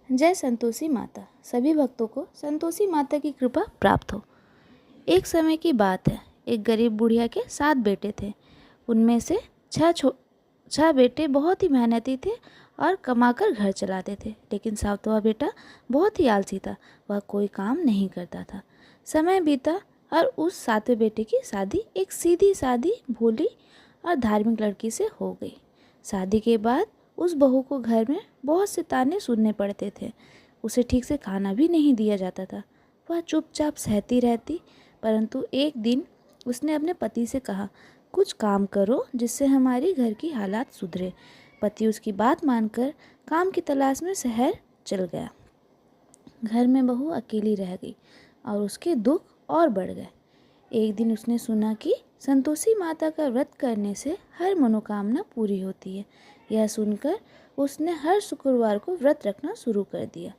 जय संतोषी माता। सभी भक्तों को संतोषी माता की कृपा प्राप्त हो। एक समय की बात है, एक गरीब बुढ़िया के 7 बेटे थे। उनमें से 6 बेटे बहुत ही मेहनती थे और कमाकर घर चलाते थे, लेकिन 7वां बेटा बहुत ही आलसी था। वह कोई काम नहीं करता था। समय बीता और उस 7वें बेटे की शादी एक सीधी सादी भोली और धार्मिक लड़की से हो गई। शादी के बाद उस बहू को घर में बहुत से ताने सुनने पड़ते थे। उसे ठीक से खाना भी नहीं दिया जाता था। वह चुपचाप सहती रहती, परंतु एक दिन उसने अपने पति से कहा, कुछ काम करो जिससे हमारी घर की हालात सुधरे। पति उसकी बात मानकर काम की तलाश में शहर चल गया। घर में बहू अकेली रह गई और उसके दुख और बढ़ गए। एक दिन उसने सुना कि संतोषी माता का व्रत करने से हर मनोकामना पूरी होती है। यह सुनकर उसने हर शुक्रवार को व्रत रखना शुरू कर दिया।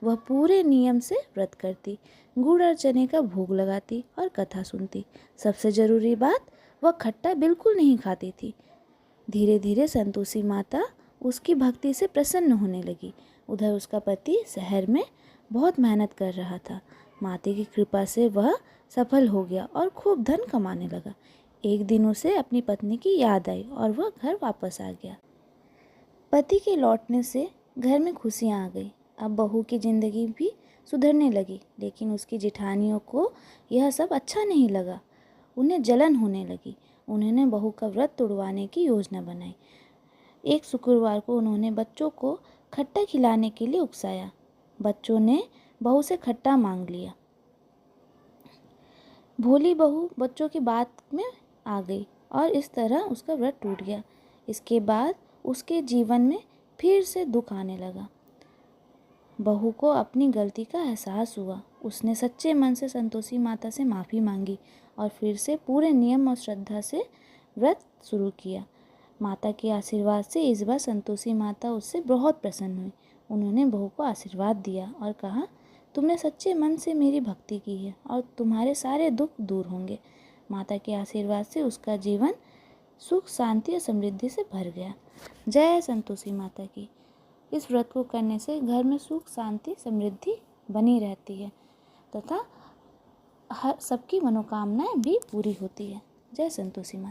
वह पूरे नियम से व्रत करती, गुड़ और चने का भोग लगाती और कथा सुनती। सबसे ज़रूरी बात, वह खट्टा बिल्कुल नहीं खाती थी। धीरे धीरे संतोषी माता उसकी भक्ति से प्रसन्न होने लगी। उधर उसका पति शहर में बहुत मेहनत कर रहा था। माता की कृपा से वह सफल हो गया और खूब धन कमाने लगा। एक दिन उसे अपनी पत्नी की याद आई और वह घर वापस आ गया। पति के लौटने से घर में खुशियाँ आ गई। अब बहू की ज़िंदगी भी सुधरने लगी, लेकिन उसकी जेठानियों को यह सब अच्छा नहीं लगा। उन्हें जलन होने लगी। उन्होंने बहू का व्रत तोड़वाने की योजना बनाई। एक शुक्रवार को उन्होंने बच्चों को खट्टा खिलाने के लिए उकसाया। बच्चों ने बहू से खट्टा मांग लिया। भोली बहू बच्चों की बात में आ गई और इस तरह उसका व्रत टूट गया। इसके बाद उसके जीवन में फिर से दुख आने लगा। बहू को अपनी गलती का एहसास हुआ। उसने सच्चे मन से संतोषी माता से माफ़ी मांगी और फिर से पूरे नियम और श्रद्धा से व्रत शुरू किया। माता के आशीर्वाद से इस बार संतोषी माता उससे बहुत प्रसन्न हुई। उन्होंने बहू को आशीर्वाद दिया और कहा, तुमने सच्चे मन से मेरी भक्ति की है और तुम्हारे सारे दुख दूर होंगे। माता के आशीर्वाद से उसका जीवन सुख, शांति और समृद्धि से भर गया। जय संतोषी माता की। इस व्रत को करने से घर में सुख, शांति, समृद्धि बनी रहती है तथा हर सबकी मनोकामनाएं भी पूरी होती है। जय संतोषी माता।